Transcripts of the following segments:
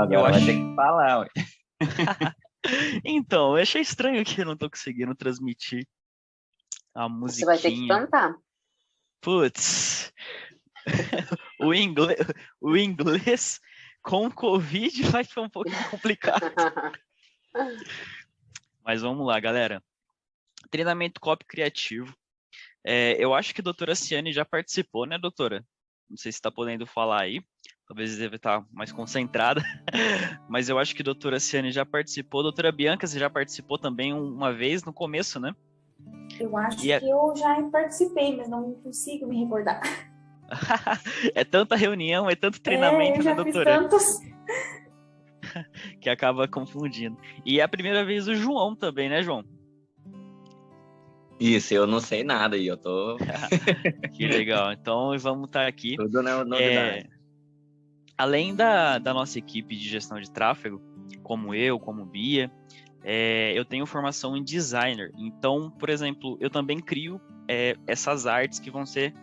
Não, Eu agora vai ter que falar, ué. Então, eu achei estranho que eu não tô conseguindo transmitir a Você vai ter que musiquinha. cantar. Putz, o inglês, o inglês com Covid vai ser um pouquinho complicado. Mas vamos lá, galera. Treinamento copy criativo. Eu acho que a doutora Ciane já participou, né, doutora? Não sei se está podendo falar aí. Talvez deve estar mais concentrada. Mas eu acho que a doutora Ciane já participou. Doutora Bianca, você já participou também uma vez no começo, né? Eu acho que eu já participei, mas não consigo me recordar. É tanta reunião, é tanto treinamento, eu né, já fiz doutora? tantos. Que acaba confundindo. E é a primeira vez do João também, né, João? Isso, eu não sei nada e eu tô... Que legal. Então, vamos estar aqui. Tudo novidade. Além da nossa equipe de gestão de tráfego, como eu, como Bia, eu tenho formação em designer. Então, por exemplo, eu também crio essas artes que vão ser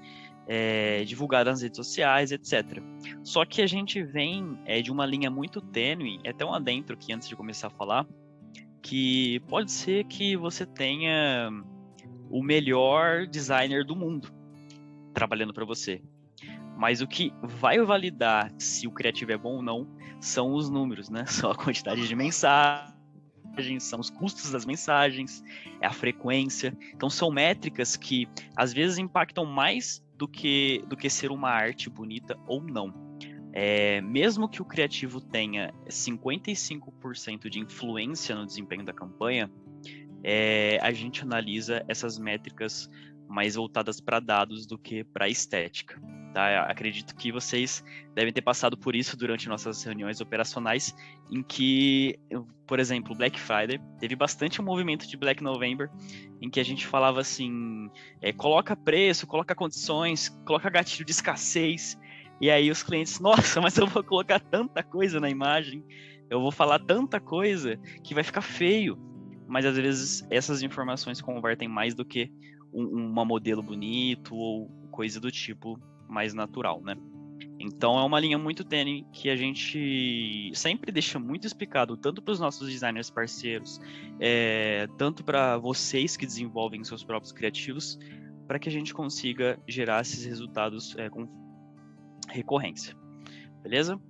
divulgadas nas redes sociais, etc. Só que a gente vem de uma linha muito tênue, até um adentro aqui antes de começar a falar, que pode ser que você tenha o melhor designer do mundo trabalhando para você. Mas o que vai validar se o criativo é bom ou não são os números, né? São a quantidade de mensagens, são os custos das mensagens, é a frequência. Então são métricas que às vezes impactam mais do que ser uma arte bonita ou não. Mesmo que o criativo tenha 55% de influência no desempenho da campanha, a gente analisa essas métricas mais voltadas para dados do que para estética. Tá? Acredito que vocês devem ter passado por isso durante nossas reuniões operacionais, em que, por exemplo, Black Friday, teve bastante um movimento de Black November, em que a gente falava assim, coloca preço, coloca condições, coloca gatilho de escassez, e aí os clientes, nossa, mas eu vou colocar tanta coisa na imagem, eu vou falar tanta coisa que vai ficar feio. Mas às vezes essas informações convertem mais do que uma modelo bonito ou coisa do tipo mais natural, né? Então é uma linha muito tênue que a gente sempre deixa muito explicado, tanto para os nossos designers parceiros, tanto para vocês que desenvolvem seus próprios criativos, para que a gente consiga gerar esses resultados com recorrência. Beleza?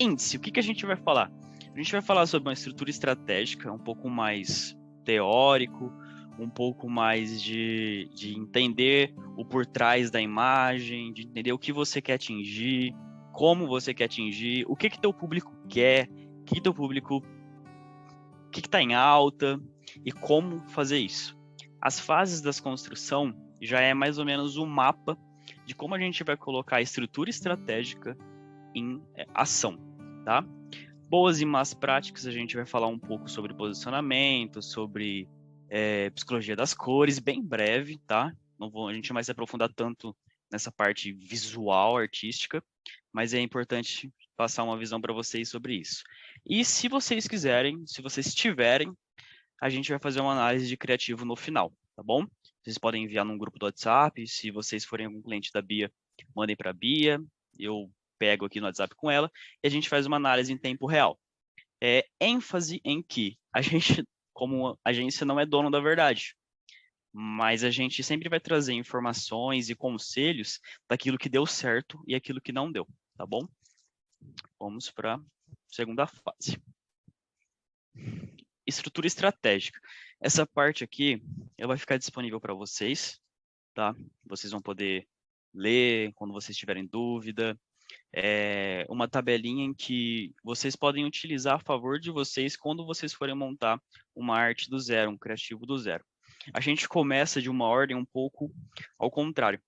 Índice, o que a gente vai falar? A gente vai falar sobre uma estrutura estratégica um pouco mais teórico, um pouco mais de entender o por trás da imagem, de entender o que você quer atingir, como você quer atingir, o que teu público quer, o que teu público, o que está em alta e como fazer isso. As fases da construção já é mais ou menos um mapa de como a gente vai colocar a estrutura estratégica em ação, tá? Boas e más práticas, a gente vai falar um pouco sobre posicionamento, sobre psicologia das cores, bem breve, tá? A gente não vai se aprofundar tanto nessa parte visual, artística, mas é importante passar uma visão para vocês sobre isso. E se vocês quiserem, se vocês tiverem, a gente vai fazer uma análise de criativo no final, tá bom? Vocês podem enviar num grupo do WhatsApp, se vocês forem algum cliente da Bia, mandem para a Bia, eu pego aqui no WhatsApp com ela, e a gente faz uma análise em tempo real. Ênfase em que a gente, como agência, não é dono da verdade, mas a gente sempre vai trazer informações e conselhos daquilo que deu certo e aquilo que não deu, tá bom? Vamos para a segunda fase. Estrutura estratégica. Essa parte aqui, ela vai ficar disponível para vocês, tá? Vocês vão poder ler quando vocês tiverem dúvida, uma tabelinha em que vocês podem utilizar a favor de vocês quando vocês forem montar uma arte do zero, um criativo do zero. A gente começa de uma ordem um pouco ao contrário.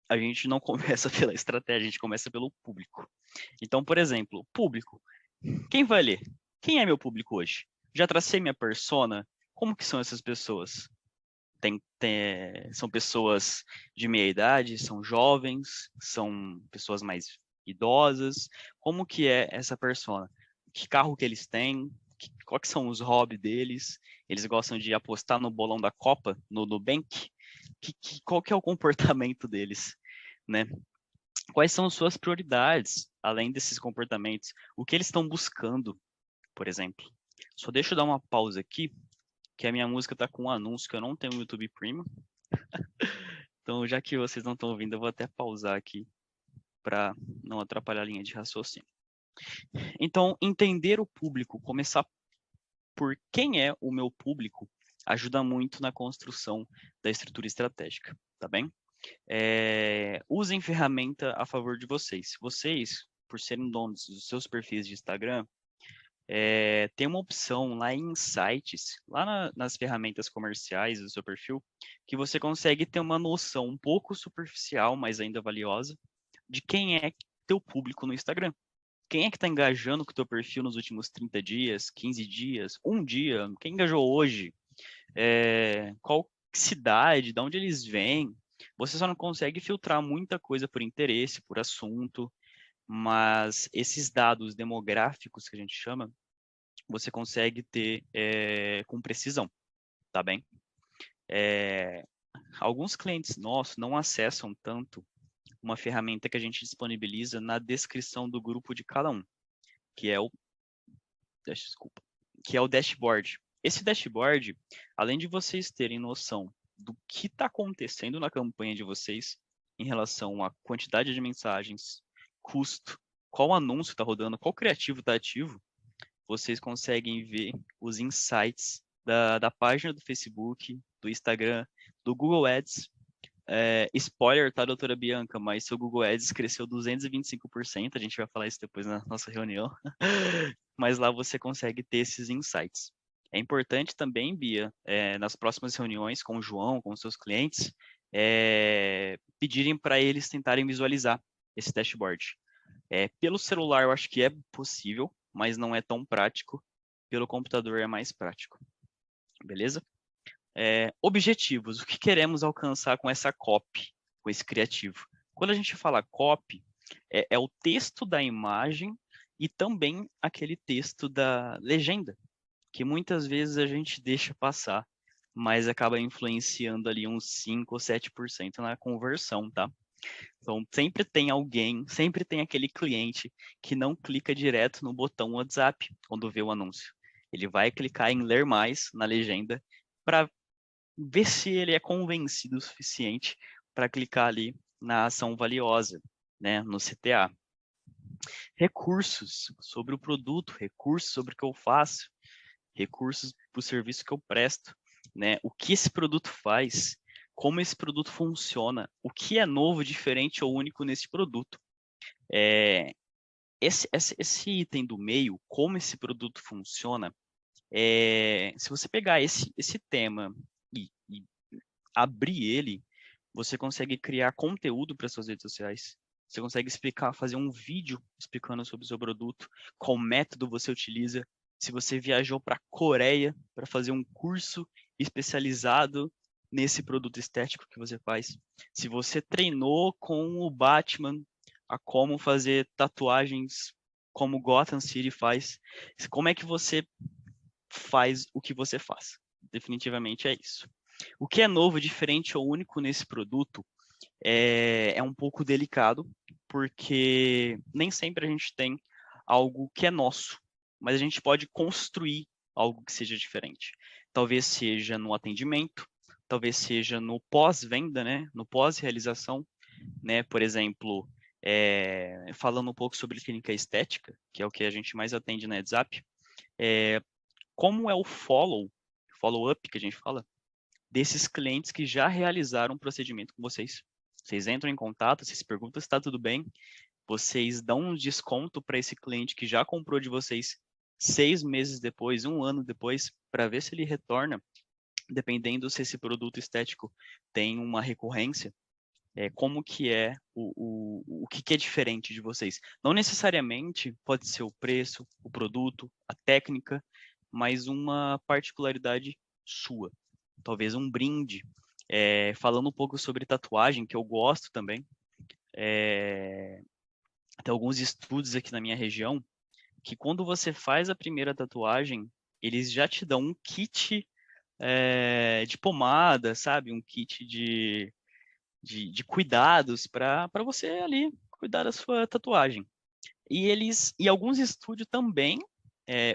A gente não começa pela estratégia, a gente começa pelo público. Então, por exemplo, público. Quem vai ler? Quem é meu público hoje? Já tracei minha persona? Como que são essas pessoas? São pessoas de meia idade, são jovens, são pessoas mais idosas. Como que é essa persona? Que carro que eles têm? Quais são os hobbies deles? Eles gostam de apostar no bolão da Copa, no Nubank? Qual que é o comportamento deles, né? Quais são suas prioridades? além desses comportamentos, o que eles estão buscando, por exemplo. Só deixa eu dar uma pausa aqui, que a minha música tá com um anúncio que eu não tenho no YouTube Premium. Então, já que vocês não estão ouvindo, eu vou até pausar aqui para não atrapalhar a linha de raciocínio. Então, entender o público, começar por quem é o meu público, ajuda muito na construção da estrutura estratégica, tá bem? Usem ferramenta a favor de vocês. Vocês, por serem donos dos seus perfis de Instagram, tem uma opção lá em Insights, lá nas ferramentas comerciais do seu perfil, que você consegue ter uma noção um pouco superficial, mas ainda valiosa, de quem é teu público no Instagram. Quem é que está engajando com o teu perfil nos últimos 30 dias, 15 dias, um dia? Quem engajou hoje? Qual cidade? De onde eles vêm? Você só não consegue filtrar muita coisa por interesse, por assunto, mas esses dados demográficos que a gente chama, você consegue ter com precisão, tá bem? Alguns clientes nossos não acessam tanto uma ferramenta que a gente disponibiliza na descrição do grupo de cada um, que é o dashboard. Esse dashboard, além de vocês terem noção do que está acontecendo na campanha de vocês em relação à quantidade de mensagens, custo, qual anúncio está rodando, qual criativo está ativo, vocês conseguem ver os insights da página do Facebook, do Instagram, do Google Ads. Spoiler, tá, doutora Bianca, mas seu Google Ads cresceu 225%, a gente vai falar isso depois na nossa reunião, mas lá você consegue ter esses insights. É importante também, Bia, nas próximas reuniões com o João, com os seus clientes, pedirem para eles tentarem visualizar esse dashboard. Pelo celular eu acho que é possível, mas não é tão prático. Pelo computador é mais prático. Beleza? Objetivos. O que queremos alcançar com essa copy, com esse criativo? Quando a gente fala copy, é o texto da imagem e também aquele texto da legenda, que muitas vezes a gente deixa passar, mas acaba influenciando ali uns 5 ou 7% na conversão, tá? Então, sempre tem alguém, sempre tem aquele cliente que não clica direto no botão WhatsApp quando vê o anúncio. Ele vai clicar em ler mais na legenda para ver se ele é convencido o suficiente para clicar ali na ação valiosa, né, no CTA. Recursos sobre o produto, recursos sobre o que eu faço, recursos para o serviço que eu presto, né, o que esse produto faz, como esse produto funciona, o que é novo, diferente ou único nesse produto. Esse item do meio, como esse produto funciona, se você pegar esse tema e abrir ele, você consegue criar conteúdo para suas redes sociais. Você consegue explicar, fazer um vídeo explicando sobre o seu produto, qual método você utiliza. Se você viajou para a Coreia para fazer um curso especializado nesse produto estético que você faz. Se você treinou com o Batman a como fazer tatuagens como Gotham City faz, como é que você faz o que você faz? Definitivamente é isso. O que é novo, diferente ou único nesse produto é um pouco delicado, porque nem sempre a gente tem algo que é nosso, mas a gente pode construir algo que seja diferente. Talvez seja no atendimento, talvez seja no pós-venda, né? No pós-realização, né? Por exemplo, falando um pouco sobre clínica estética, que é o que a gente mais atende na WhatsApp, como é o follow-up que a gente fala, desses clientes que já realizaram um procedimento com vocês. Vocês entram em contato, vocês perguntam se está tudo bem, vocês dão um desconto para esse cliente que já comprou de vocês 6 meses depois, 1 ano depois, para ver se ele retorna, dependendo se esse produto estético tem uma recorrência, como que é o que é diferente de vocês. Não necessariamente pode ser o preço, o produto, a técnica, mas uma particularidade sua. Talvez um brinde. Falando um pouco sobre tatuagem, que eu gosto também. Tem alguns estudos aqui na minha região que quando você faz a primeira tatuagem, eles já te dão um kit de pomada, sabe? Um kit de cuidados para você ali cuidar da sua tatuagem. E alguns estúdios também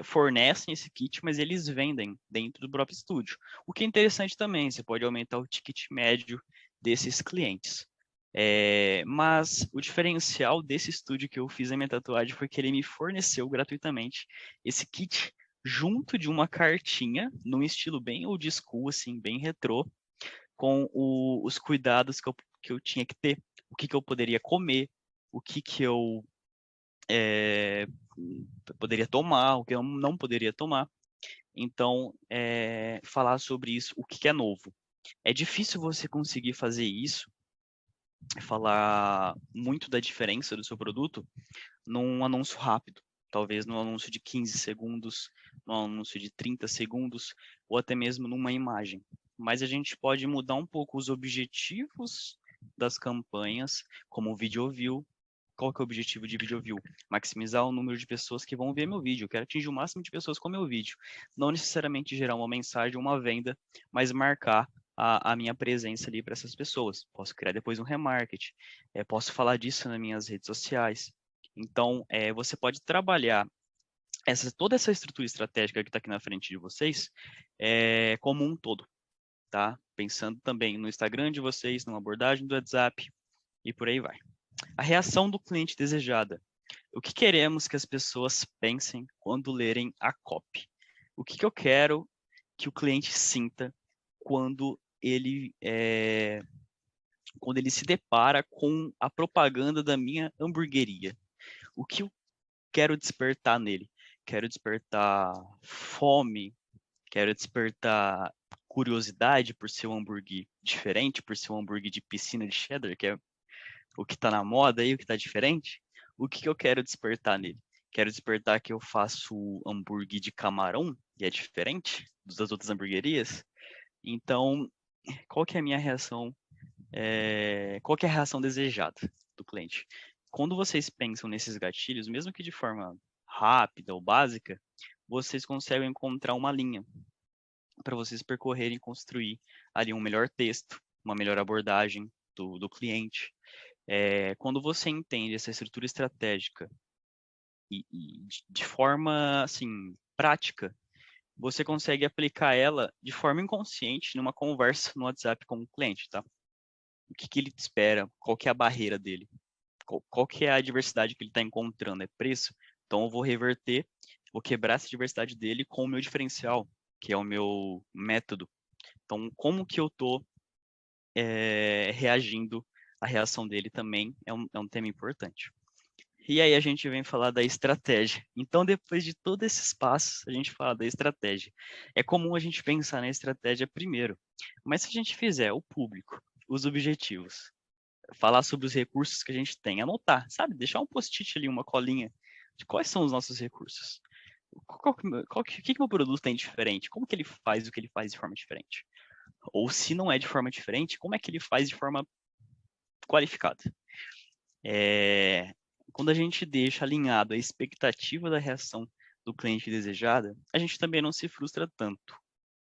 fornecem esse kit, mas eles vendem dentro do próprio estúdio. O que é interessante também, você pode aumentar o ticket médio desses clientes. Mas o diferencial desse estúdio que eu fiz a minha tatuagem foi que ele me forneceu gratuitamente esse kit junto de uma cartinha, num estilo bem old school, assim, bem retrô, com os cuidados que eu tinha que ter, o que eu poderia comer, o que eu poderia tomar, o que eu não poderia tomar. Então, falar sobre isso, o que é novo. É difícil você conseguir fazer isso, falar muito da diferença do seu produto num anúncio rápido. Talvez num anúncio de 15 segundos, num anúncio de 30 segundos, ou até mesmo numa imagem. Mas a gente pode mudar um pouco os objetivos das campanhas, como o video view. Qual que é o objetivo de video view? Maximizar o número de pessoas que vão ver meu vídeo. Eu quero atingir o máximo de pessoas com meu vídeo. Não necessariamente gerar uma mensagem, uma venda, mas marcar a minha presença ali para essas pessoas. Posso criar depois um remarketing. Posso falar disso nas minhas redes sociais. Então, você pode trabalhar toda essa estrutura estratégica que está aqui na frente de vocês como um todo, tá? Pensando também no Instagram de vocês, numa abordagem do WhatsApp e por aí vai. A reação do cliente desejada. O que queremos que as pessoas pensem quando lerem a copy? O que eu quero que o cliente sinta quando ele se depara com a propaganda da minha hamburgueria? O que eu quero despertar nele? Quero despertar fome? Quero despertar curiosidade por ser um hambúrguer diferente, por ser um hambúrguer de piscina de cheddar, que é o que está na moda aí, o que está diferente? O que eu quero despertar nele? Quero despertar que eu faço hambúrguer de camarão, e é diferente das outras hamburguerias? Então, qual que é a minha reação? Qual que é a reação desejada do cliente? Quando vocês pensam nesses gatilhos, mesmo que de forma rápida ou básica, vocês conseguem encontrar uma linha para vocês percorrerem e construir ali um melhor texto, uma melhor abordagem do cliente. Quando você entende essa estrutura estratégica e de forma assim prática, você consegue aplicar ela de forma inconsciente numa conversa no WhatsApp com o cliente, tá? O que ele espera, qual que é a barreira dele, qual que é a adversidade que ele está encontrando, é preço? Então eu vou reverter, vou quebrar essa adversidade dele com o meu diferencial, que é o meu método. Então como que eu estou reagindo, a reação dele também é um tema importante. E aí a gente vem falar da estratégia. Então, depois de todos esses passos, a gente fala da estratégia. É comum a gente pensar na estratégia primeiro, mas se a gente fizer o público, os objetivos, falar sobre os recursos que a gente tem, anotar, sabe? Deixar um post-it ali, uma colinha de quais são os nossos recursos. O que meu produto tem diferente? Como que ele faz o que ele faz de forma diferente? Ou se não é de forma diferente, como é que ele faz de forma qualificada? Quando a gente deixa alinhado a expectativa da reação do cliente desejada, a gente também não se frustra tanto.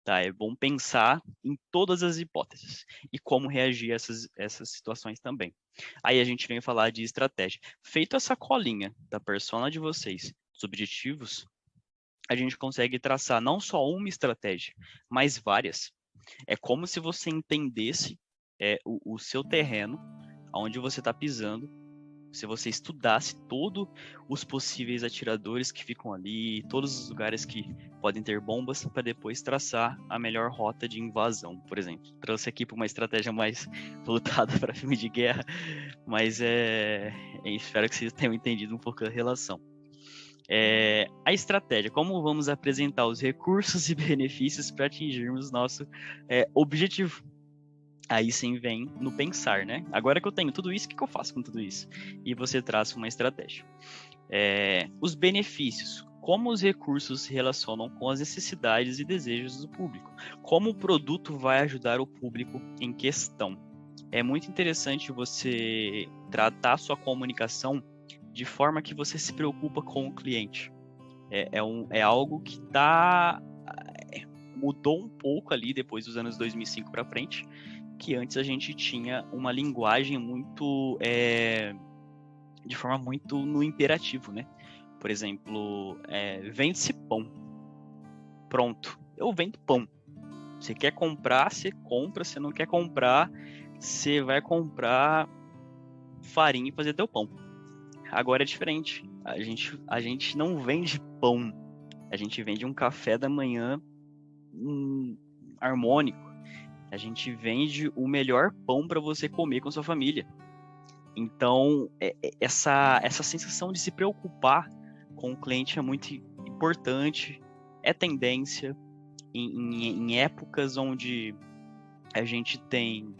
Tá? É bom pensar em todas as hipóteses e como reagir a essas situações também. Aí a gente vem falar de estratégia. Feito essa colinha da persona de vocês, os objetivos, a gente consegue traçar não só uma estratégia, mas várias. É como se você entendesse o seu terreno, onde você está pisando, se você estudasse todos os possíveis atiradores que ficam ali, todos os lugares que podem ter bombas, para depois traçar a melhor rota de invasão, por exemplo. Trouxe aqui para uma estratégia mais voltada para filme de guerra, mas espero que vocês tenham entendido um pouco a relação. A estratégia, como vamos apresentar os recursos e benefícios para atingirmos nosso objetivo. Aí sim vem no pensar, né? Agora que eu tenho tudo isso, o que eu faço com tudo isso? E você traça uma estratégia. Os benefícios. Como os recursos se relacionam com as necessidades e desejos do público. Como o produto vai ajudar o público em questão. É muito interessante você tratar a sua comunicação de forma que você se preocupa com o cliente. É algo que mudou um pouco ali depois dos anos 2005 para frente, que antes a gente tinha uma linguagem muito de forma muito no imperativo, né? Por exemplo, vende-se pão. Pronto, eu vendo pão. Você quer comprar, você compra. Se não quer comprar, você vai comprar farinha e fazer teu pão. Agora é diferente. A gente não vende pão. A gente vende um café da manhã harmônico. A gente vende o melhor pão para você comer com sua família. Então, essa sensação de se preocupar com o cliente é muito importante. É tendência em épocas onde a gente tem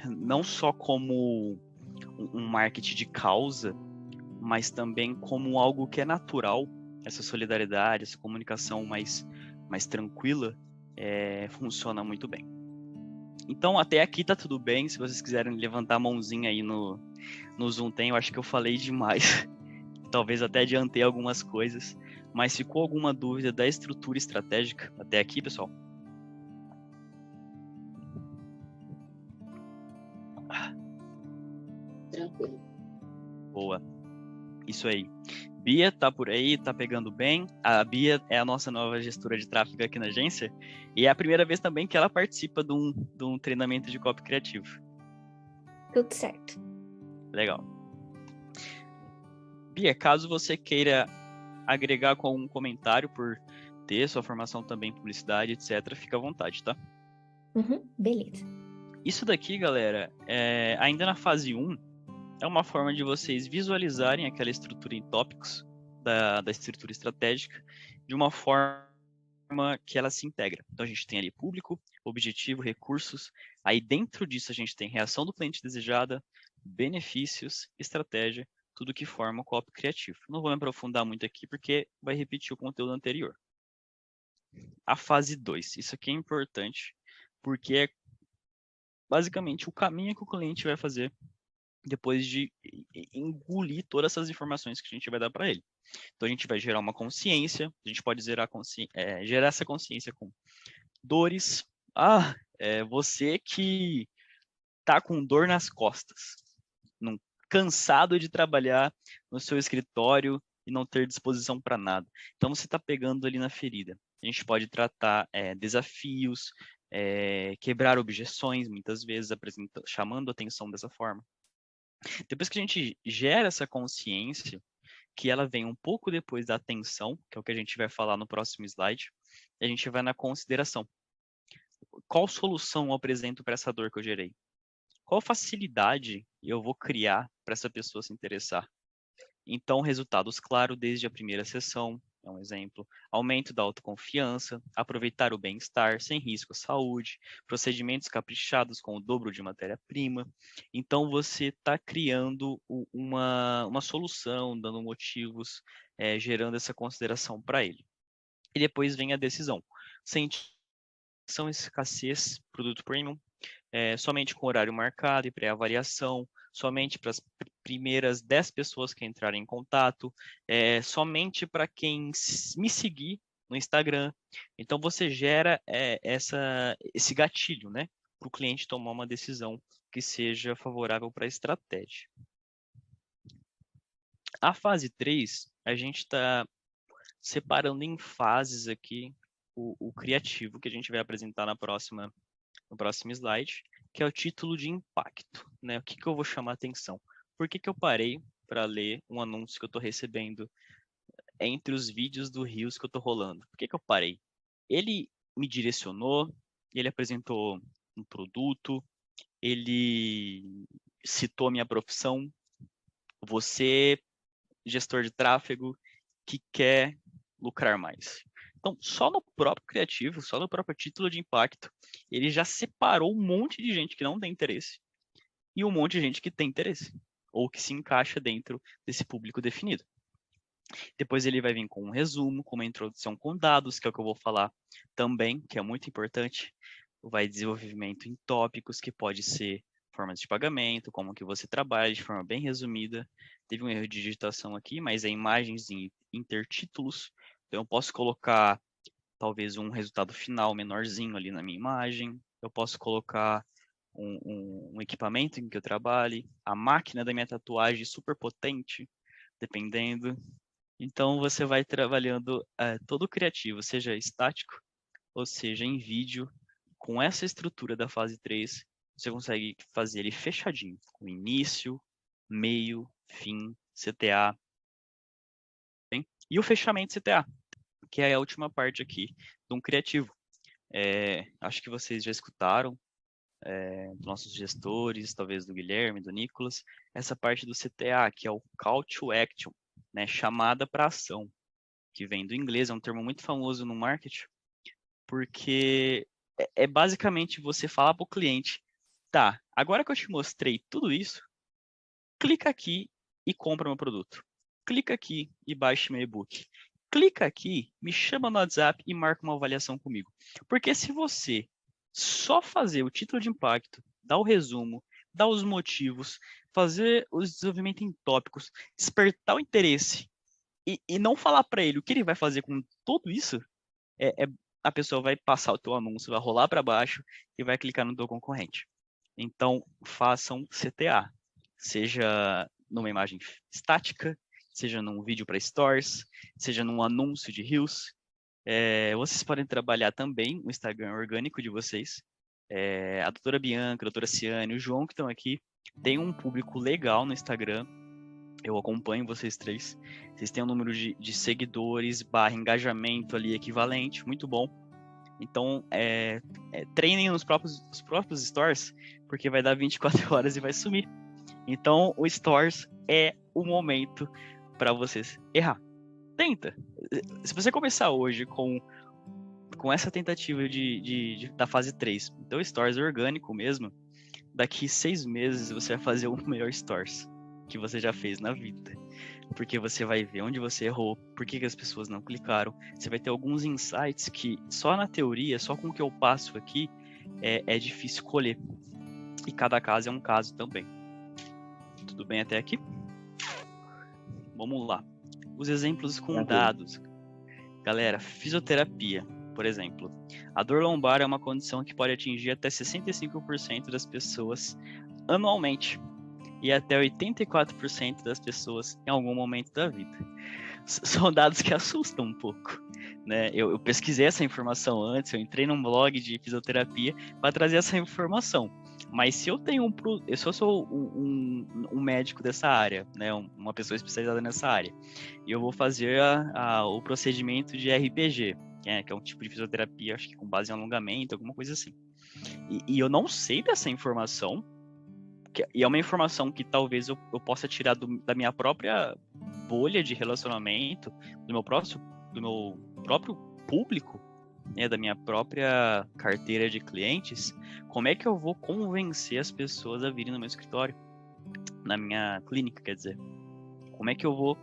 não só como um marketing de causa, mas também como algo que é natural, essa solidariedade, essa comunicação mais tranquila, funciona muito bem. Então, até aqui tá tudo bem. Se vocês quiserem levantar a mãozinha aí no Zoom, eu acho que eu falei demais. Talvez até adiantei algumas coisas. Mas ficou alguma dúvida da estrutura estratégica até aqui, pessoal? Tranquilo. Boa. Isso aí. Bia tá por aí, tá pegando bem. A Bia é a nossa nova gestora de tráfego aqui na agência. E é a primeira vez também que ela participa de um treinamento de copy criativo. Tudo certo. Legal. Bia, caso você queira agregar com algum comentário por ter sua formação também em publicidade, etc., fica à vontade, tá? Beleza. Isso daqui, galera, ainda na fase 1, é uma forma de vocês visualizarem aquela estrutura em tópicos da estrutura estratégica de uma forma que ela se integra. Então, a gente tem ali público, objetivo, recursos. Aí, dentro disso, a gente tem reação do cliente desejada, benefícios, estratégia, tudo que forma o copy criativo. Não vou me aprofundar muito aqui, porque vai repetir o conteúdo anterior. A fase 2. Isso aqui é importante, porque é basicamente o caminho que o cliente vai fazer depois de engolir todas essas informações que a gente vai dar para ele. Então, a gente vai gerar uma consciência, a gente pode gerar essa consciência com dores. Você que tá com dor nas costas, cansado de trabalhar no seu escritório e não ter disposição para nada. Então, você está pegando ali na ferida. A gente pode tratar desafios, quebrar objeções, muitas vezes, chamando atenção dessa forma. Depois que a gente gera essa consciência, que ela vem um pouco depois da atenção, que é o que a gente vai falar no próximo slide, a gente vai na consideração. Qual solução eu apresento para essa dor que eu gerei? Qual facilidade eu vou criar para essa pessoa se interessar? Então, resultados claros desde a primeira sessão, é um exemplo. Aumento da autoconfiança, aproveitar o bem-estar sem risco à saúde, procedimentos caprichados com o dobro de matéria-prima. Então, você está criando uma solução, dando motivos, gerando essa consideração para ele. E depois vem a decisão. São escassez, produto premium, somente com horário marcado e pré-avaliação, somente para as primeiras 10 pessoas que entrarem em contato, somente para quem me seguir no Instagram. Então, você gera esse gatilho, né, para o cliente tomar uma decisão que seja favorável para a estratégia. A fase 3, a gente está separando em fases aqui o criativo, que a gente vai apresentar no próximo slide, que é o título de impacto, né? O que eu vou chamar a atenção? Por que eu parei para ler um anúncio que eu estou recebendo entre os vídeos do Reels que eu estou rolando? Por que eu parei? Ele me direcionou, ele apresentou um produto, ele citou a minha profissão. Você, gestor de tráfego, que quer lucrar mais. Então, só no próprio criativo, só no próprio título de impacto, ele já separou um monte de gente que não tem interesse e um monte de gente que tem interesse, ou que se encaixa dentro desse público definido. Depois ele vai vir com um resumo, com uma introdução com dados, que é o que eu vou falar também, que é muito importante. Vai desenvolvimento em tópicos, que pode ser formas de pagamento, como que você trabalha de forma bem resumida. Teve um erro de digitação aqui, mas é imagens em intertítulos. Então, eu posso colocar, talvez, um resultado final menorzinho ali na minha imagem. Eu posso colocar um equipamento em que eu trabalhe, a máquina da minha tatuagem super potente, dependendo. Então, você vai trabalhando todo criativo, seja estático, ou seja, em vídeo, com essa estrutura da fase 3, você consegue fazer ele fechadinho, com início, meio, fim, CTA, bem? E o fechamento CTA, que é a última parte aqui de um criativo. Acho que vocês já escutaram dos nossos gestores, talvez do Guilherme, do Nicolas, essa parte do CTA, que é o Call to Action, né, chamada para ação, que vem do inglês, é um termo muito famoso no marketing, porque é basicamente você falar para o cliente, tá, agora que eu te mostrei tudo isso, clica aqui e compra meu produto. Clica aqui e baixe meu e-book. Clica aqui, me chama no WhatsApp e marca uma avaliação comigo. Porque se você só fazer o título de impacto, dar o resumo, dar os motivos, fazer o desenvolvimento em tópicos, despertar o interesse e não falar para ele o que ele vai fazer com tudo isso, a pessoa vai passar o teu anúncio, vai rolar para baixo e vai clicar no teu concorrente. Então, façam CTA, seja numa imagem estática, seja num vídeo para stores, seja num anúncio de Reels. Vocês podem trabalhar também o Instagram orgânico de vocês. A doutora Bianca, a doutora Ciane, o João que estão aqui, tem um público legal no Instagram. Eu acompanho vocês três. Vocês têm um número de seguidores, engajamento ali equivalente, muito bom. Então, treinem os próprios stores, porque vai dar 24 horas e vai sumir. Então, o stores é o momento para vocês errar. Tenta. Se você começar hoje com essa tentativa da fase 3, então stores orgânico mesmo, daqui 6 meses você vai fazer o melhor stores que você já fez na vida. Porque você vai ver onde você errou, por que as pessoas não clicaram. Você vai ter alguns insights que só na teoria, só com o que eu passo aqui, é difícil colher. E cada caso é um caso também. Tudo bem até aqui? Vamos lá. Os exemplos com dados. Galera, fisioterapia, por exemplo. A dor lombar é uma condição que pode atingir até 65% das pessoas anualmente. E até 84% das pessoas em algum momento da vida. São dados que assustam um pouco, né? Eu pesquisei essa informação antes, eu entrei num blog de fisioterapia para trazer essa informação. Mas se eu tenho se eu sou um médico dessa área, né, uma pessoa especializada nessa área, e eu vou fazer o procedimento de RPG, que é um tipo de fisioterapia, acho que com base em alongamento, alguma coisa assim. E eu não sei dessa informação, e é uma informação que talvez eu possa tirar da minha própria bolha de relacionamento, do meu próprio público, né, da minha própria carteira de clientes. Como é que eu vou convencer as pessoas a virem no meu escritório? Na minha clínica, quer dizer. Como é que eu vou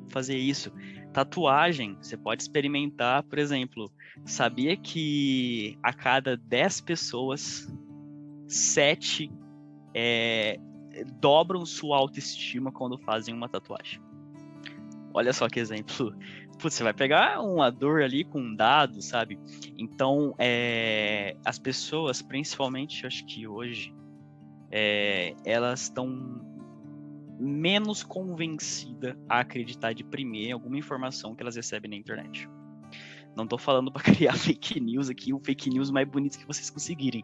fazer isso? Tatuagem, você pode experimentar, por exemplo, sabia que a cada 10 pessoas, 7 dobram sua autoestima quando fazem uma tatuagem. Olha só que exemplo. Putz, você vai pegar uma dor ali com dados, sabe? Então, as pessoas, principalmente, acho que hoje, elas estão menos convencidas a acreditar de primeira em alguma informação que elas recebem na internet. Não tô falando para criar fake news aqui, o fake news mais bonito que vocês conseguirem,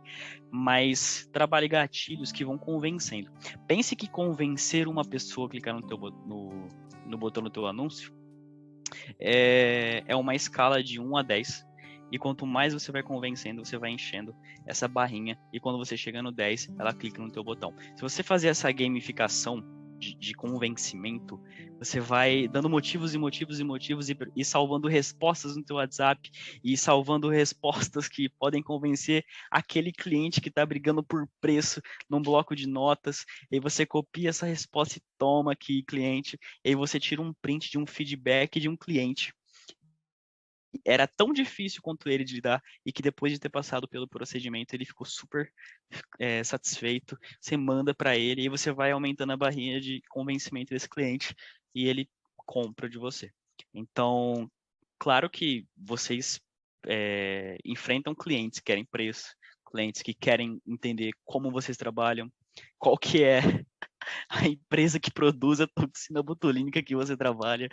mas trabalhe gatilhos que vão convencendo. Pense que convencer uma pessoa a clicar no botão do teu anúncio é uma escala de 1 a 10, e quanto mais você vai convencendo, você vai enchendo essa barrinha, e quando você chega no 10, ela clica no teu botão. Se você fazer essa gamificação de convencimento, você vai dando motivos e salvando respostas no teu WhatsApp, e salvando respostas que podem convencer aquele cliente que está brigando por preço num bloco de notas, e aí você copia essa resposta e toma aqui, cliente, e aí você tira um print de um feedback de um cliente. Era tão difícil quanto ele de lidar, e que depois de ter passado pelo procedimento, ele ficou super satisfeito. Você manda para ele e você vai aumentando a barrinha de convencimento desse cliente e ele compra de você. Então, claro que vocês enfrentam clientes que querem preço, clientes que querem entender como vocês trabalham, qual que é a empresa que produz a toxina botulínica que você trabalha.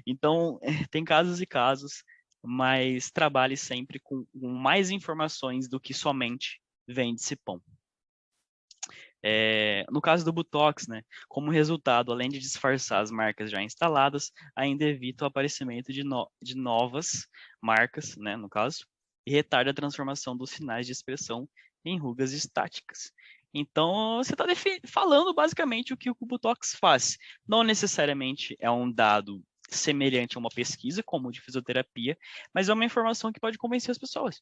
Então, tem casos e casos, mas trabalhe sempre com mais informações do que somente vende-se pão. No caso do Botox, né, como resultado, além de disfarçar as marcas já instaladas, ainda evita o aparecimento de novas marcas, né, no caso, e retarda a transformação dos sinais de expressão em rugas estáticas. Então, você está falando basicamente o que o Botox faz. Não necessariamente é um dado semelhante a uma pesquisa, como o de fisioterapia, mas é uma informação que pode convencer as pessoas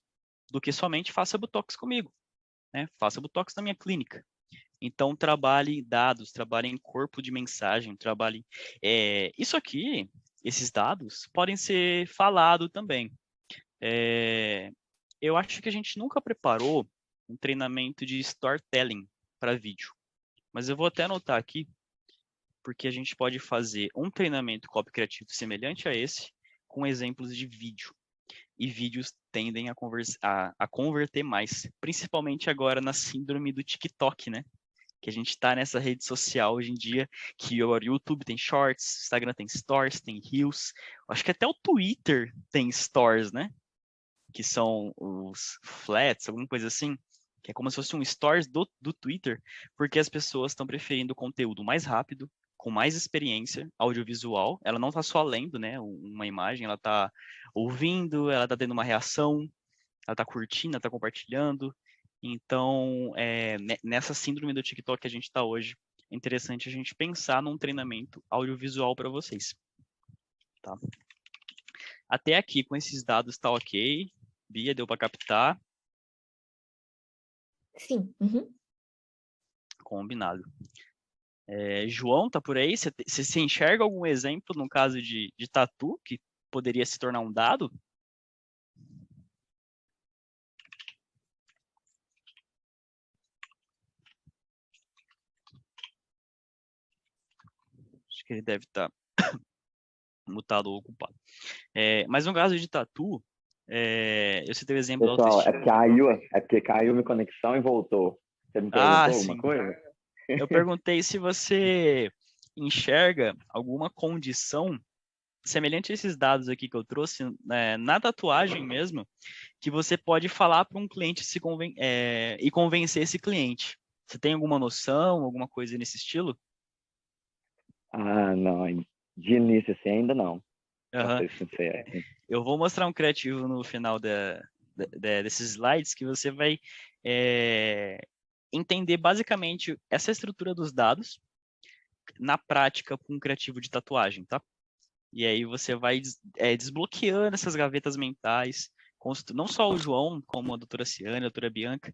do que somente faça Botox comigo, né? Faça Botox na minha clínica. Então, trabalhe dados, trabalhe em corpo de mensagem, trabalhe... isso aqui, esses dados, podem ser falados também. Eu acho que a gente nunca preparou um treinamento de storytelling para vídeo. Mas eu vou até anotar aqui, porque a gente pode fazer um treinamento copy criativo semelhante a esse, com exemplos de vídeo. E vídeos tendem a converter mais, principalmente agora na síndrome do TikTok, né? Que a gente está nessa rede social hoje em dia, que o YouTube tem Shorts, Instagram tem Stories, tem Reels, acho que até o Twitter tem Stories, né? Que são os Flats, alguma coisa assim, que é como se fosse um Stories do Twitter, porque as pessoas estão preferindo conteúdo mais rápido, com mais experiência audiovisual. Ela não está só lendo, né, uma imagem, ela está ouvindo, ela está tendo uma reação, ela está curtindo, ela está compartilhando. Então, nessa síndrome do TikTok que a gente está hoje, é interessante a gente pensar num treinamento audiovisual para vocês. Tá? Até aqui, com esses dados, está ok. Bia, deu para captar? Sim. Uhum. Combinado. João, tá por aí? Você enxerga algum exemplo, no caso de tatu, que poderia se tornar um dado? Acho que ele deve estar mutado ou ocupado. Mas no caso de tatu, eu citei o exemplo Pessoal, da autoestima. é porque caiu minha conexão e voltou. Você me Ah, perguntou sim. alguma coisa? Eu perguntei se você enxerga alguma condição semelhante a esses dados aqui que eu trouxe, na tatuagem mesmo, que você pode falar para um cliente e convencer esse cliente. Você tem alguma noção, alguma coisa nesse estilo? Ah, não. De início assim ainda não. Pra ser sincero. Eu vou mostrar um criativo no final desses slides que você vai entender basicamente essa estrutura dos dados na prática com um criativo de tatuagem, tá? E aí você vai desbloqueando essas gavetas mentais, não só o João, como a doutora Ciane, a doutora Bianca,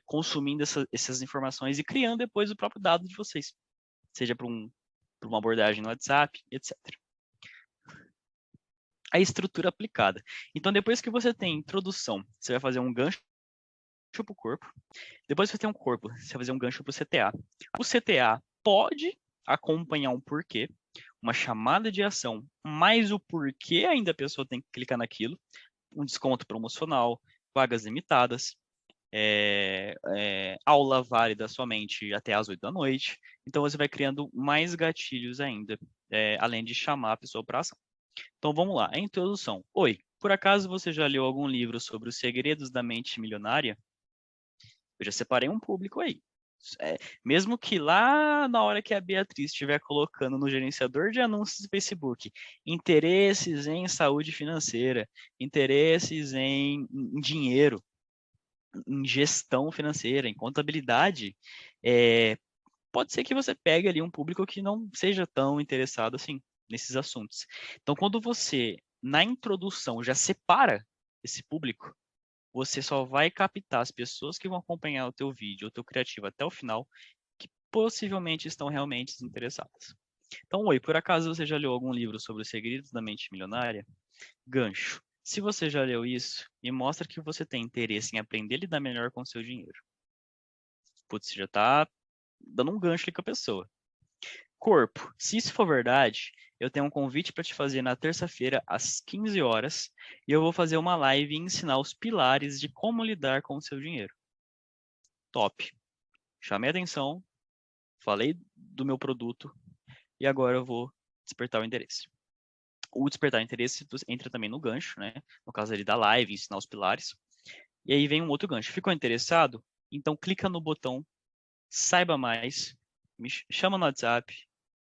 consumindo essas informações e criando depois o próprio dado de vocês, seja para uma abordagem no WhatsApp, etc. A estrutura aplicada. Então, depois que você tem introdução, você vai fazer um gancho para o corpo. Depois que você tem um corpo, você vai fazer um gancho para o CTA. O CTA pode acompanhar um porquê, uma chamada de ação, mas o porquê ainda a pessoa tem que clicar naquilo, um desconto promocional, vagas limitadas, aula válida somente até às 8 da noite. Então, você vai criando mais gatilhos ainda, além de chamar a pessoa para ação. Então, vamos lá. A introdução. Oi, por acaso você já leu algum livro sobre os segredos da mente milionária? Eu já separei um público aí. Mesmo que lá na hora que a Beatriz estiver colocando no gerenciador de anúncios do Facebook, interesses em saúde financeira, interesses em dinheiro, em gestão financeira, em contabilidade, pode ser que você pegue ali um público que não seja tão interessado assim nesses assuntos. Então, quando você, na introdução, já separa esse público, você só vai captar as pessoas que vão acompanhar o teu vídeo, o teu criativo até o final, que possivelmente estão realmente interessadas. Então, oi, por acaso você já leu algum livro sobre os segredos da mente milionária? Gancho. Se você já leu isso, me mostra que você tem interesse em aprender a lidar melhor com o seu dinheiro. Putz, você já está dando um gancho ali com a pessoa. Corpo. Se isso for verdade, eu tenho um convite para te fazer na terça-feira, às 15 horas, e eu vou fazer uma live e ensinar os pilares de como lidar com o seu dinheiro. top. Chamei a atenção, falei do meu produto e agora eu vou despertar o interesse. O despertar o interesse entra também no gancho, né? No caso ali da live, ensinar os pilares. E aí vem um outro gancho. Ficou interessado? Então clica no botão Saiba Mais, me chama no WhatsApp,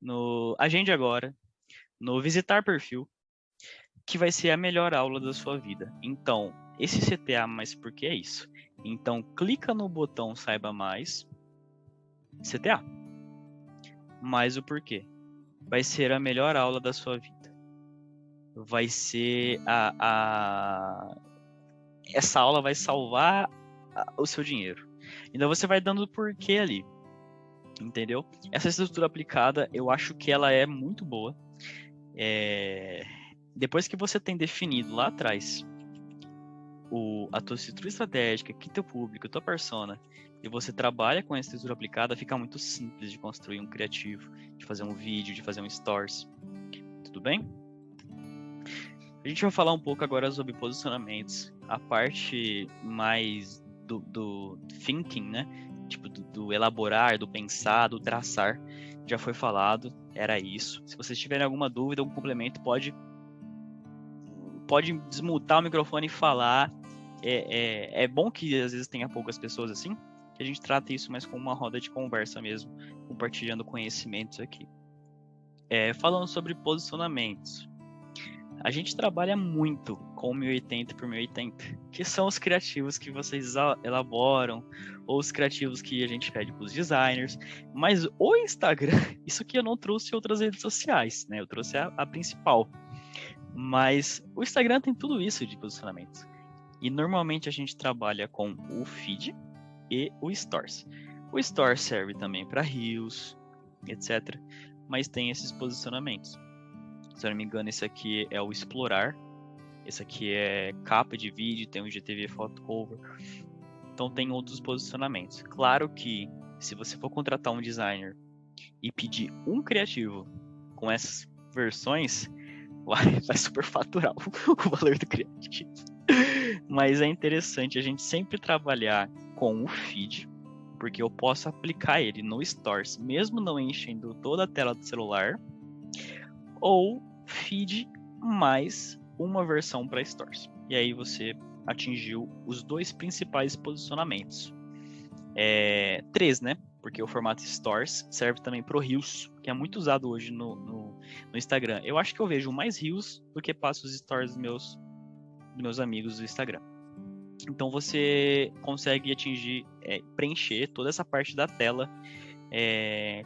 no Agende Agora, no Visitar Perfil, que vai ser a melhor aula da sua vida. Então, esse CTA, mas por que é isso? Então, clica no botão Saiba Mais, CTA. Mas o porquê? Vai ser a melhor aula da sua vida. Vai ser essa aula vai salvar o seu dinheiro. Então você vai dando o porquê ali. Entendeu? Essa estrutura aplicada, eu acho que ela é muito boa. Depois que você tem definido lá atrás a tua estrutura estratégica, que teu público, tua persona, e você trabalha com a estrutura aplicada, fica muito simples de construir um criativo, de fazer um vídeo, de fazer um stories. Tudo bem? A gente vai falar um pouco agora sobre posicionamentos. A parte mais do thinking, né? Tipo, do elaborar, do pensar, do traçar, já foi falado, era isso. Se vocês tiverem alguma dúvida, algum complemento, pode desmutar o microfone e falar. É bom que às vezes tenha poucas pessoas assim, que a gente trata isso mais como uma roda de conversa mesmo, compartilhando conhecimentos aqui. Falando sobre posicionamentos, a gente trabalha muito com 1080 por 1080, que são os criativos que vocês elaboram, ou os criativos que a gente pede para os designers, mas o Instagram, isso aqui eu não trouxe outras redes sociais, né? Eu trouxe a principal, mas o Instagram tem tudo isso de posicionamento, e normalmente a gente trabalha com o feed e o Stories. O Stories serve também para Reels, etc., mas tem esses posicionamentos. Se eu não me engano, esse aqui é o explorar. Esse aqui é capa de vídeo, tem o IGTV Photo Cover. Então tem outros posicionamentos. Claro que se você for contratar um designer e pedir um criativo com essas versões, vai superfaturar o valor do criativo. Mas é interessante a gente sempre trabalhar com o feed, porque eu posso aplicar ele no Stories, mesmo não enchendo toda a tela do celular, ou feed mais uma versão para Stories. E aí você atingiu os dois principais posicionamentos. 3, né? Porque o formato Stories serve também para o Reels, que é muito usado hoje no Instagram. Eu acho que eu vejo mais Reels do que passo os Stories dos meus amigos do Instagram. Então você consegue atingir, preencher toda essa parte da tela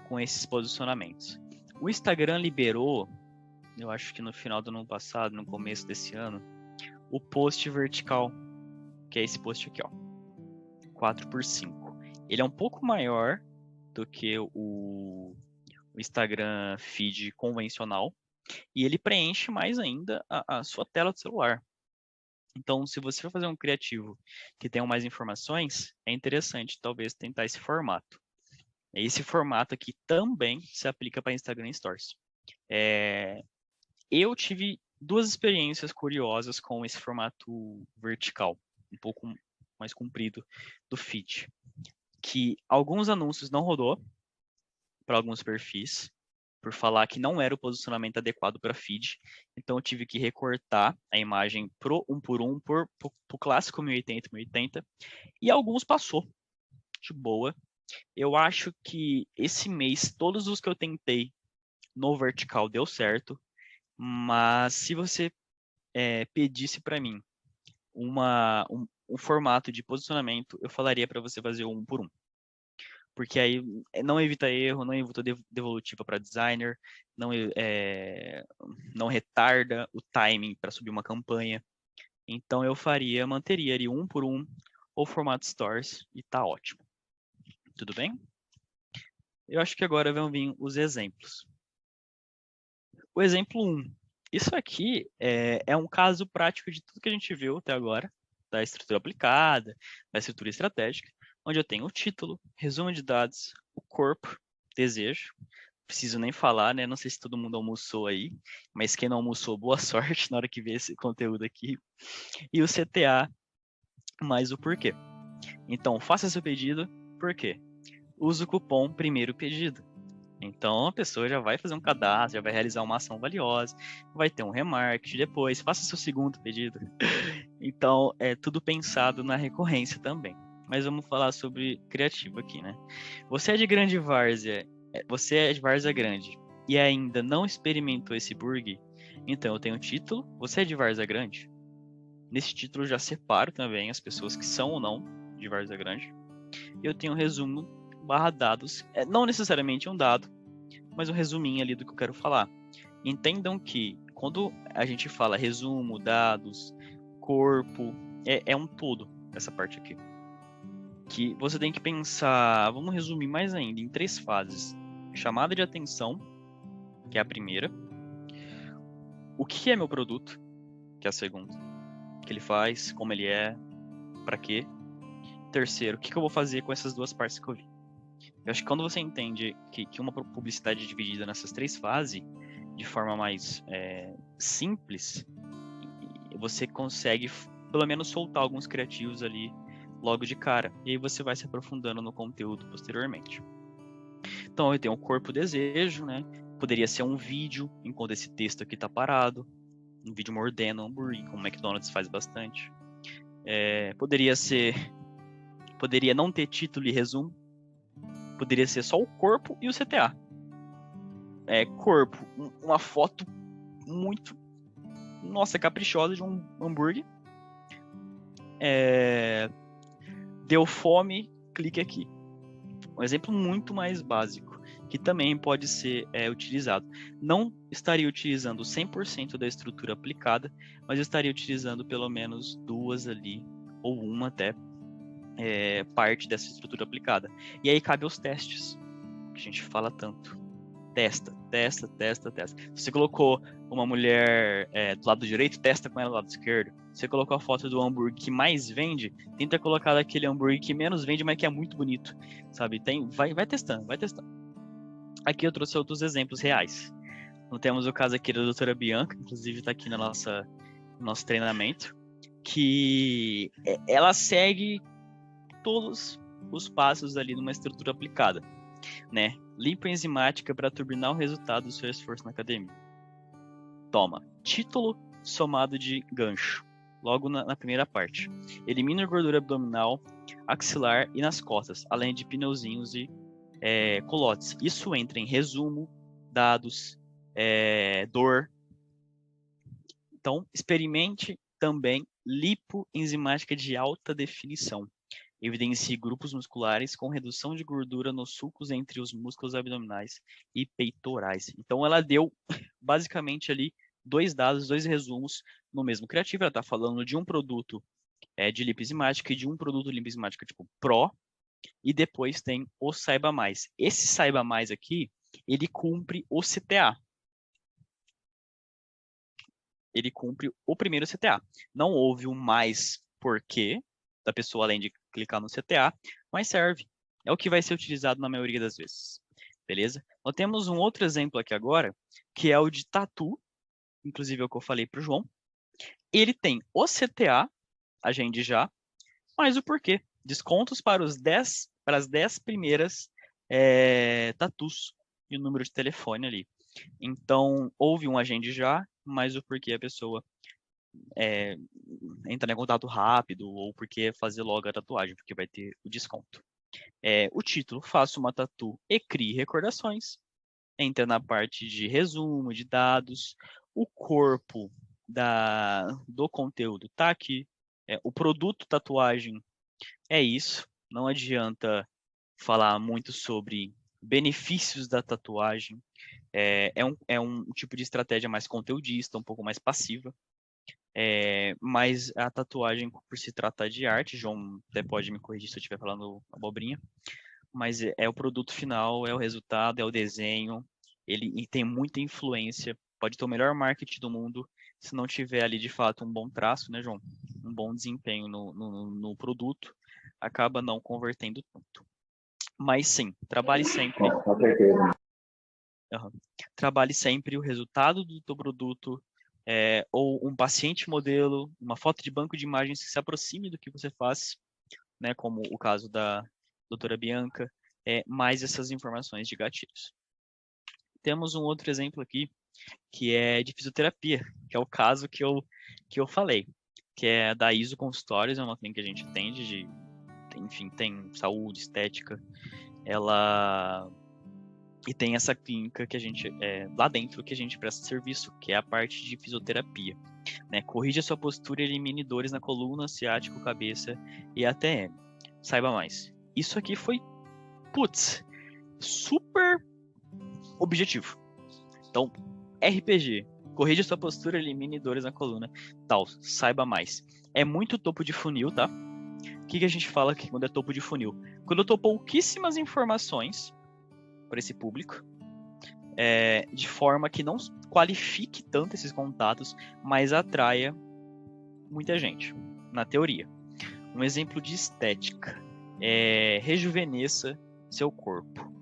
com esses posicionamentos. O Instagram liberou, eu acho que no final do ano passado, no começo desse ano, o post vertical, que é esse post aqui, ó, 4x5. Ele é um pouco maior do que o Instagram feed convencional e ele preenche mais ainda a sua tela do celular. Então, se você for fazer um criativo que tenha mais informações, é interessante talvez tentar esse formato. Esse formato aqui também se aplica para Instagram Stories. Eu tive 2 experiências curiosas com esse formato vertical, um pouco mais comprido do feed, que alguns anúncios não rodou para alguns perfis, por falar que não era o posicionamento adequado para feed, então eu tive que recortar a imagem pro 1x1 pro clássico 1080, e alguns passou de boa. Eu acho que esse mês, todos os que eu tentei no vertical deu certo, mas se você pedisse para mim um formato de posicionamento, eu falaria para você fazer o 1x1. Porque aí não evita erro, não evita devolutiva para designer, não retarda o timing para subir uma campanha. Então eu manteria ali 1x1 ou formato Stories e tá ótimo. Tudo bem? Eu acho que agora vão vir os exemplos. O exemplo 1. Isso aqui é um caso prático de tudo que a gente viu até agora, da estrutura aplicada, da estrutura estratégica, onde eu tenho o título, resumo de dados, o corpo, desejo. Preciso nem falar, né? Não sei se todo mundo almoçou aí, mas quem não almoçou, boa sorte na hora que vê esse conteúdo aqui. E o CTA, mais o porquê. Então, faça seu pedido, por quê? Usa o cupom primeiro pedido. Então a pessoa já vai fazer um cadastro, já vai realizar uma ação valiosa, vai ter um remarketing depois, faça seu segundo pedido. Então é tudo pensado na recorrência também. Mas vamos falar sobre criativo aqui, né? Você é de grande várzea, você é de várzea grande e ainda não experimentou esse burger, então eu tenho o título, você é de várzea grande? Nesse título eu já separo também as pessoas que são ou não de várzea grande. Eu tenho um resumo / dados, não necessariamente um dado, mas um resuminho ali do que eu quero falar. Entendam que quando a gente fala resumo, dados, corpo, é um todo essa parte aqui. Que você tem que pensar, vamos resumir mais ainda, em 3 fases. Chamada de atenção, que é a primeira. O que é meu produto, que é a segunda. O que ele faz, como ele é, para quê. Terceiro, o que eu vou fazer com essas 2 partes que eu vi. Eu acho que quando você entende que uma publicidade é dividida nessas 3 fases, de forma mais simples, você consegue pelo menos soltar alguns criativos ali logo de cara. E aí você vai se aprofundando no conteúdo posteriormente. Então eu tenho o corpo desejo, né? Poderia ser um vídeo, enquanto esse texto aqui tá parado. Um vídeo mordendo um hambúrguer, como o McDonald's faz bastante. Poderia não ter título e resumo. Poderia ser só o corpo e o CTA. Corpo, uma foto muito, nossa, caprichosa de um hambúrguer. Deu fome, clique aqui. Um exemplo muito mais básico, que também pode ser utilizado. Não estaria utilizando 100% da estrutura aplicada, mas eu estaria utilizando pelo menos 2 ali, ou uma até, parte dessa estrutura aplicada. E aí cabe aos testes, que a gente fala tanto. Testa. Você colocou uma mulher do lado direito, testa com ela do lado esquerdo. Você colocou a foto do hambúrguer que mais vende, tenta colocar aquele hambúrguer que menos vende, mas que é muito bonito, sabe? Vai testando. Aqui eu trouxe outros exemplos reais. Então, temos o caso aqui da doutora Bianca, inclusive está aqui no nosso treinamento, que ela segue todos os passos ali numa estrutura aplicada, né? Lipoenzimática para turbinar o resultado do seu esforço na academia. Toma, título somado de gancho, logo na primeira parte. Elimina a gordura abdominal, axilar e nas costas, além de pneuzinhos e colotes. Isso entra em resumo, dados, dor. Então, experimente também lipoenzimática de alta definição. Evidencie grupos musculares com redução de gordura nos sulcos entre os músculos abdominais e peitorais. Então, ela deu basicamente ali 2 dados, 2 resumos no mesmo criativo. Ela está falando de um produto de lipoenzimática e de um produto de lipoenzimática tipo Pro, e depois tem o Saiba Mais. Esse Saiba Mais aqui, ele cumpre o CTA. Ele cumpre o primeiro CTA. Não houve um mais porquê da pessoa além de clicar no CTA, mas serve. É o que vai ser utilizado na maioria das vezes. Beleza? Nós temos um outro exemplo aqui agora, que é o de tatu, inclusive é o que eu falei para o João. Ele tem o CTA, agende já, mas o porquê? Descontos para as 10 primeiras tatus e o número de telefone ali. Então, houve um agende já, mas o porquê a pessoa entrar em contato rápido ou porque fazer logo a tatuagem, porque vai ter o desconto. O título, faça uma tatu e crie recordações. Entra na parte de resumo, de dados. O corpo do conteúdo tá aqui. O produto tatuagem é isso. Não adianta falar muito sobre benefícios da tatuagem. É um tipo de estratégia mais conteudista, um pouco mais passiva. Mas a tatuagem, por se tratar de arte, João até pode me corrigir se eu estiver falando abobrinha, mas é o produto final, é o resultado, é o desenho, ele tem muita influência, pode ter o melhor marketing do mundo, se não tiver ali de fato um bom traço, né, João? Um bom desempenho no produto, acaba não convertendo tanto. Mas sim, trabalhe sempre. Com certeza. Trabalhe sempre o resultado do teu produto, ou um paciente modelo, uma foto de banco de imagens que se aproxime do que você faz, né, como o caso da doutora Bianca, mais essas informações de gatilhos. Temos um outro exemplo aqui, que é de fisioterapia, que é o caso que eu falei, que é da ISO Consultórios, é uma clínica que a gente atende, enfim, tem saúde, estética, e tem essa clínica que a gente, lá dentro, que a gente presta serviço, que é a parte de fisioterapia, né? Corrija sua postura e elimine dores na coluna, ciático, cabeça e ATM. Saiba mais. Isso aqui foi, super objetivo. Então, RPG, corrija sua postura, elimine dores na coluna, tal, saiba mais. É muito topo de funil, tá? O que a gente fala aqui quando é topo de funil? Quando eu dou pouquíssimas informações para esse público, de forma que não qualifique tanto esses contatos, mas atraia muita gente, na teoria. Um exemplo de estética rejuvenesça seu corpo.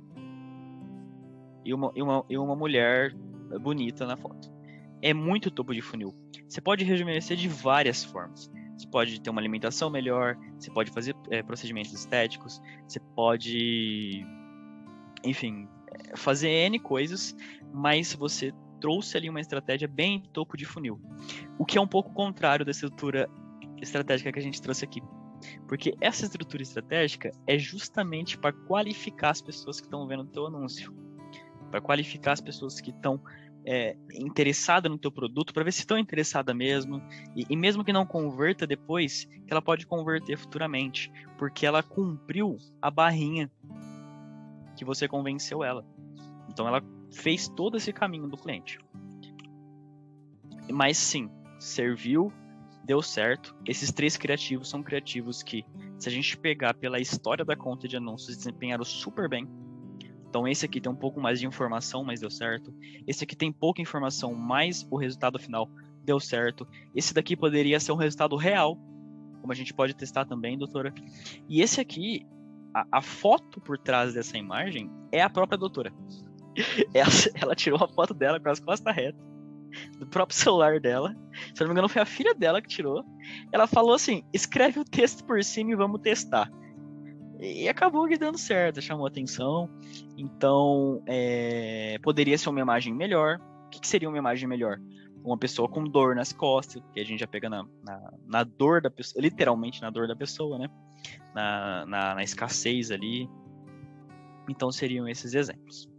E uma mulher bonita na foto. É muito topo de funil. Você pode rejuvenescer de várias formas. Você pode ter uma alimentação melhor, você pode fazer procedimentos estéticos, você pode, enfim, fazer N coisas, mas você trouxe ali uma estratégia bem topo de funil. O que é um pouco contrário da estrutura estratégica que a gente trouxe aqui. Porque essa estrutura estratégica é justamente para qualificar as pessoas que estão vendo o teu anúncio. Para qualificar as pessoas que estão interessadas no teu produto, para ver se estão interessadas mesmo, e mesmo que não converta depois, que ela pode converter futuramente, porque ela cumpriu a barrinha que você convenceu ela. Então ela fez todo esse caminho do cliente. Mas sim, serviu, deu certo. Esses 3 criativos são criativos que, se a gente pegar pela história da conta de anúncios, desempenharam super bem. Então esse aqui tem um pouco mais de informação, mas deu certo. Esse aqui tem pouca informação, mas o resultado final deu certo. Esse daqui poderia ser um resultado real, como a gente pode testar também, doutora. E esse aqui, a foto por trás dessa imagem é a própria doutora. Ela tirou a foto dela com as costas retas, do próprio celular dela. Se eu não me engano, foi a filha dela que tirou. Ela falou assim, escreve o texto por cima e vamos testar. E acabou que dando certo, chamou atenção. Então, poderia ser uma imagem melhor. O que seria uma imagem melhor? Uma pessoa com dor nas costas, que a gente já pega na dor da pessoa, literalmente na dor da pessoa, né? Na escassez ali. Então, seriam esses exemplos.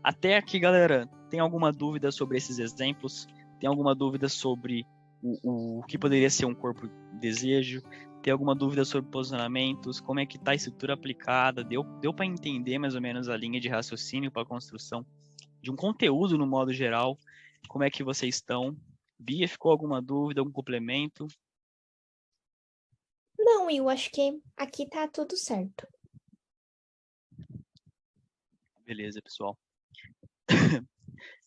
Até aqui, galera, tem alguma dúvida sobre esses exemplos? Tem alguma dúvida sobre o que poderia ser um corpo desejo? Tem alguma dúvida sobre posicionamentos? Como é que está a estrutura aplicada? Deu para entender mais ou menos a linha de raciocínio para a construção de um conteúdo no modo geral? Como é que vocês estão? Bia, ficou alguma dúvida, algum complemento? Não, eu acho que aqui tá tudo certo. Beleza, pessoal.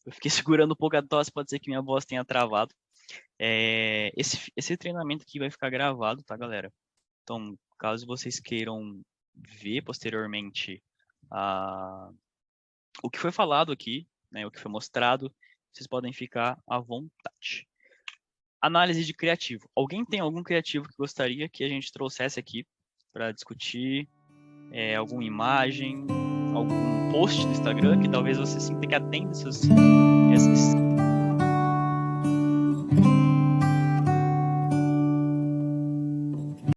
Eu fiquei segurando um pouco a tosse, pode ser que minha voz tenha travado. Esse treinamento aqui vai ficar gravado, tá, galera? Então, caso vocês queiram ver posteriormente o que foi falado aqui, né, o que foi mostrado, vocês podem ficar à vontade. Análise de criativo. Alguém tem algum criativo que gostaria que a gente trouxesse aqui para discutir? Alguma imagem, algum post no Instagram que talvez você sinta que atenda esses